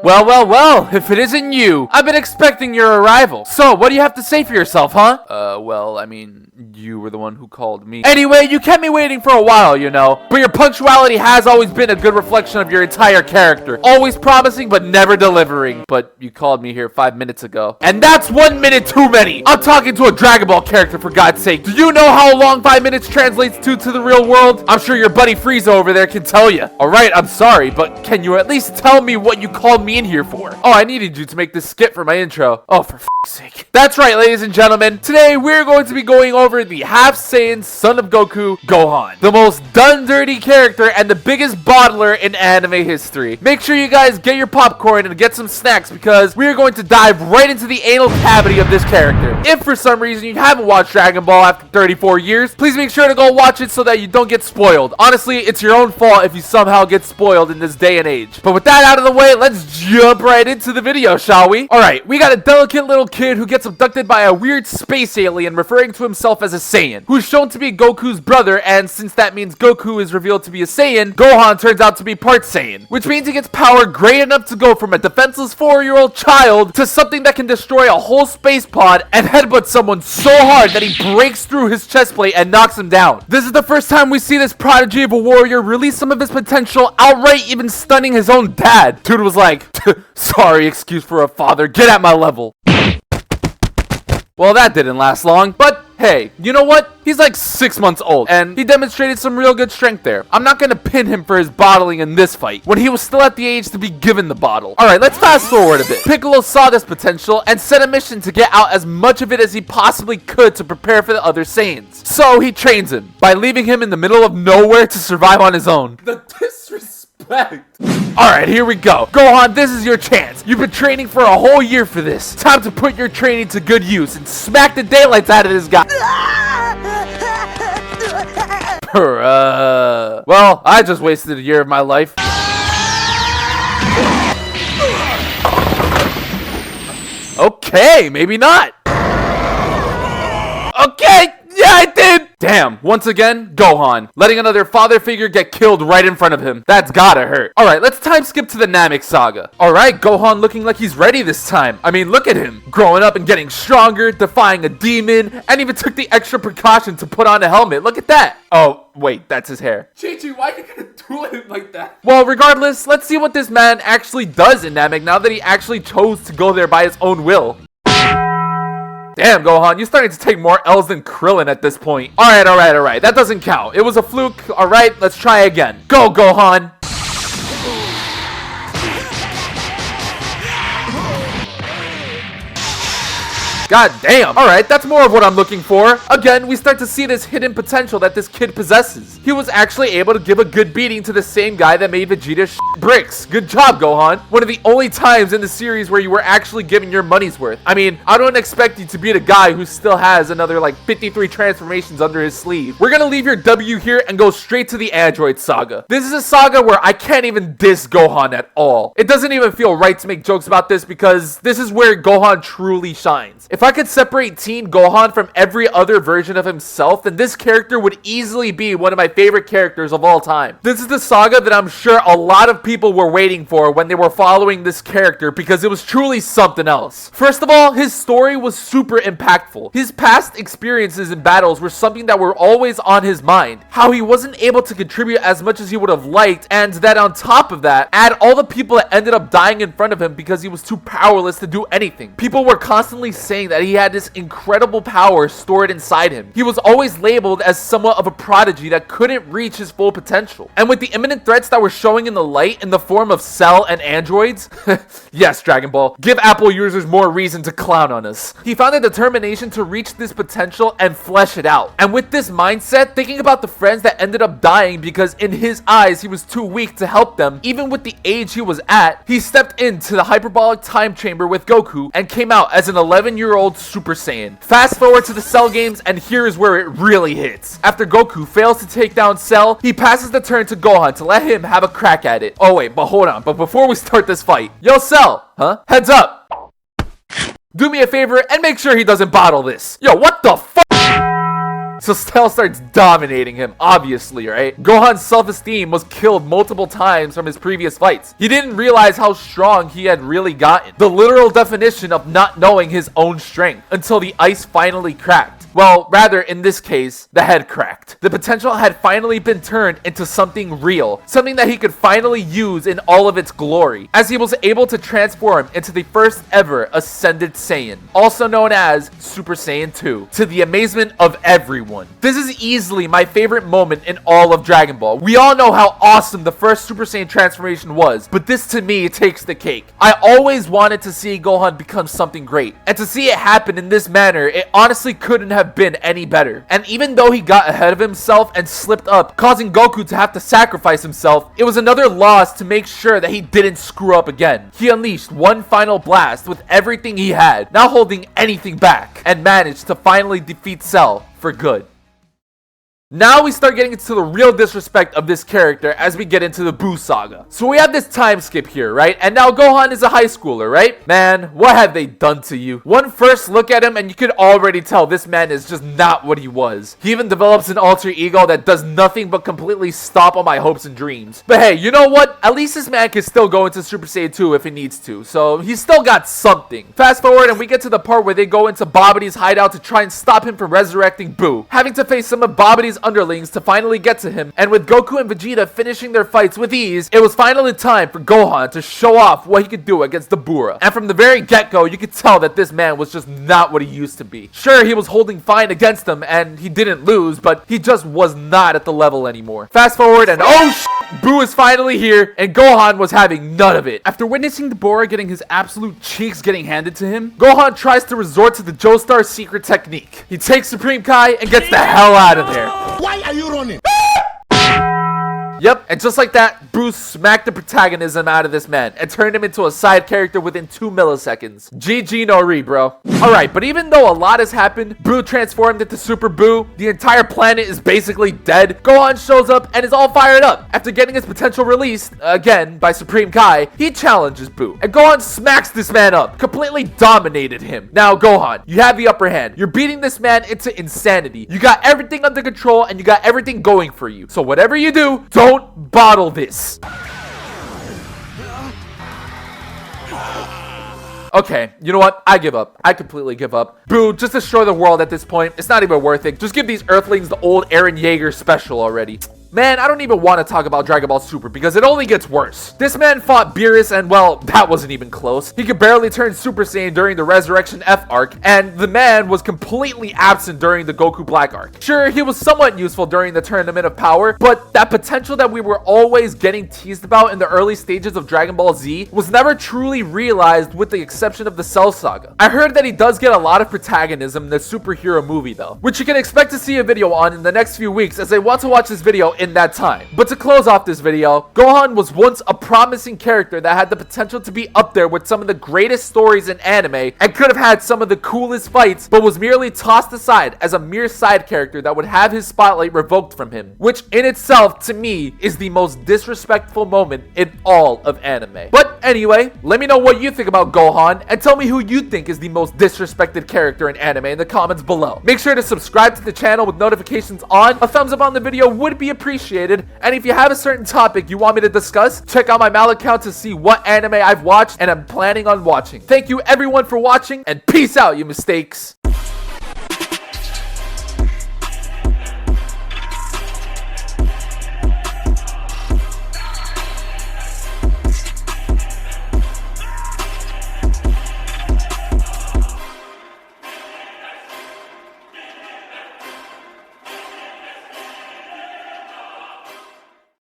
Well, if it isn't you, I've been expecting your arrival. So, what do you have to say for yourself, huh? Well, I mean, you were the one who called me. Anyway, you kept me waiting for a while, you know. But your punctuality has always been a good reflection of your entire character. Always promising, but never delivering. But you called me here 5 minutes ago. And that's 1 minute too many. I'm talking to a Dragon Ball character, for God's sake. Do you know how long 5 minutes translates to the real world? I'm sure your buddy Frieza over there can tell you. Alright, I'm sorry, but can you at least tell me what you called me in here for? Oh, I needed you to make this skit for my intro. Oh, for f***'s sake. That's right, ladies and gentlemen. Today, we're going to be going over the half Saiyan son of Goku, Gohan. The most done dirty character and the biggest bottler in anime history. Make sure you guys get your popcorn and get some snacks because we are going to dive right into the anal cavity of this character. If for some reason you haven't watched Dragon Ball after 34 years, please make sure to go watch it so that you don't get spoiled. Honestly, it's your own fault if you somehow get spoiled in this day and age. But with that out of the way, let's jump right into the video, shall we? Alright, we got a delicate little kid who gets abducted by a weird space alien referring to himself as a Saiyan, who's shown to be Goku's brother, and since that means Goku is revealed to be a Saiyan, Gohan turns out to be part Saiyan, which means he gets power great enough to go from a defenseless 4-year-old child to something that can destroy a whole space pod and headbutt someone so hard that he breaks through his chest plate and knocks him down. This is the first time we see this prodigy of a warrior release some of his potential, outright even stunning his own dad. Dude was like, sorry, excuse for a father, get at my level. Well, that didn't last long, but hey, you know what? He's like 6 months old, and he demonstrated some real good strength there. I'm not gonna pin him for his bottling in this fight, when he was still at the age to be given the bottle. Alright, let's fast forward a bit. Piccolo saw this potential and set a mission to get out as much of it as he possibly could to prepare for the other Saiyans. So he trains him, by leaving him in the middle of nowhere to survive on his own. The disrespect. Alright, here we go. Gohan, this is your chance. You've been training for a whole year for this. Time to put your training to good use and smack the daylights out of this guy. Well, I just wasted a year of my life. Okay, maybe not. Okay, yeah, I did. Damn, once again, Gohan, letting another father figure get killed right in front of him. That's gotta hurt. Alright, let's time skip to the Namek saga. Alright, Gohan looking like he's ready this time. I mean, look at him. Growing up and getting stronger, defying a demon, and even took the extra precaution to put on a helmet. Look at that. Oh, wait, that's his hair. Chi-Chi, why are you gonna do it like that? Well, regardless, let's see what this man actually does in Namek now that he actually chose to go there by his own will. Damn, Gohan, you're starting to take more L's than Krillin at this point. Alright. That doesn't count. It was a fluke. Alright, let's try again. Go, Gohan. God damn. Alright, that's more of what I'm looking for. Again, we start to see this hidden potential that this kid possesses. He was actually able to give a good beating to the same guy that made Vegeta bricks. Good job, Gohan. One of the only times in the series where you were actually giving your money's worth. I mean, I don't expect you to be the guy who still has another like 53 transformations under his sleeve. We're gonna leave your W here and go straight to the Android saga. This is a saga where I can't even diss Gohan at all. It doesn't even feel right to make jokes about this because this is where Gohan truly shines. If I could separate Teen Gohan from every other version of himself, then this character would easily be one of my favorite characters of all time. This is the saga that I'm sure a lot of people were waiting for when they were following this character because it was truly something else. First of all, his story was super impactful. His past experiences in battles were something that were always on his mind. How he wasn't able to contribute as much as he would have liked, and that on top of that, add all the people that ended up dying in front of him because he was too powerless to do anything. People were constantly saying that he had this incredible power stored inside him. He was always labeled as somewhat of a prodigy that couldn't reach his full potential. And with the imminent threats that were showing in the light in the form of Cell and androids, yes, Dragon Ball, give Apple users more reason to clown on us. He found a determination to reach this potential and flesh it out. And with this mindset, thinking about the friends that ended up dying because in his eyes he was too weak to help them, even with the age he was at, he stepped into the hyperbolic time chamber with Goku and came out as an 11-year-old Super Saiyan. Fast forward to the Cell games, and here is where it really hits. After Goku fails to take down Cell, he passes the turn to Gohan to let him have a crack at it. Oh wait, but hold on. But before we start this fight, yo Cell, huh? Heads up. Do me a favor and make sure he doesn't bottle this. Yo, what the fuck? So Cell starts dominating him, obviously, right? Gohan's self-esteem was killed multiple times from his previous fights. He didn't realize how strong he had really gotten. The literal definition of not knowing his own strength until the ice finally cracked. Well, rather, in this case, the head cracked. The potential had finally been turned into something real, something that he could finally use in all of its glory, as he was able to transform into the first ever Ascended Saiyan, also known as Super Saiyan 2, to the amazement of everyone. This is easily my favorite moment in all of Dragon Ball. We all know how awesome the first Super Saiyan transformation was, but this to me takes the cake. I always wanted to see Gohan become something great, and to see it happen in this manner, it honestly couldn't have been any better. And even though he got ahead of himself and slipped up, causing Goku to have to sacrifice himself, it was another loss to make sure that he didn't screw up again. He unleashed one final blast with everything he had, not holding anything back, and managed to finally defeat Cell for good. Now we start getting into the real disrespect of this character as we get into the Buu saga. So we have this time skip here, right? And now Gohan is a high schooler, right? Man, what have they done to you? One first look at him and you could already tell this man is just not what he was. He even develops an alter ego that does nothing but completely stop all my hopes and dreams. But hey, you know what? At least this man can still go into Super Saiyan 2 if he needs to. So he's still got something. Fast forward and we get to the part where they go into Babidi's hideout to try and stop him from resurrecting Buu, having to face some of Babidi's underlings to finally get to him, and with Goku and Vegeta finishing their fights with ease, it was finally time for Gohan to show off what he could do against the Bura. And from the very get-go, you could tell that this man was just not what he used to be. Sure, he was holding fine against them, and he didn't lose, but he just was not at the level anymore. Fast forward, and Buu is finally here, and Gohan was having none of it. After witnessing the Bura getting his absolute cheeks getting handed to him, Gohan tries to resort to the Joestar's secret technique. He takes Supreme Kai and gets the hell out of there. Why are you running? Yep, and just like that, Buu smacked the protagonism out of this man and turned him into a side character within 2 milliseconds. GG no re, bro. Alright, but even though a lot has happened, Buu transformed into Super Buu, the entire planet is basically dead, Gohan shows up and is all fired up. After getting his potential released, again, by Supreme Kai, he challenges Buu, and Gohan smacks this man up, completely dominated him. Now, Gohan, you have the upper hand. You're beating this man into insanity. You got everything under control, and you got everything going for you. So whatever you do, don't bottle this. Okay, you know what? I give up. I completely give up. Boo, just destroy the world at this point. It's not even worth it. Just give these Earthlings the old Eren Yeager special already. Man, I don't even want to talk about Dragon Ball Super because it only gets worse. This man fought Beerus and, well, that wasn't even close. He could barely turn Super Saiyan during the Resurrection F arc, and the man was completely absent during the Goku Black arc. Sure, he was somewhat useful during the Tournament of Power, but that potential that we were always getting teased about in the early stages of Dragon Ball Z was never truly realized with the exception of the Cell Saga. I heard that he does get a lot of protagonism in the superhero movie though, which you can expect to see a video on in the next few weeks as I want to watch this video in that time. But to close off this video, Gohan was once a promising character that had the potential to be up there with some of the greatest stories in anime and could have had some of the coolest fights, but was merely tossed aside as a mere side character that would have his spotlight revoked from him, which in itself to me is the most disrespectful moment in all of anime. But anyway, let me know what you think about Gohan and tell me who you think is the most disrespected character in anime in the comments below. Make sure to subscribe to the channel with notifications on. A thumbs up on the video would be appreciated. And if you have a certain topic you want me to discuss, check out my Mal account to see what anime I've watched and I'm planning on watching. Thank you everyone for watching, and peace out, you mistakes.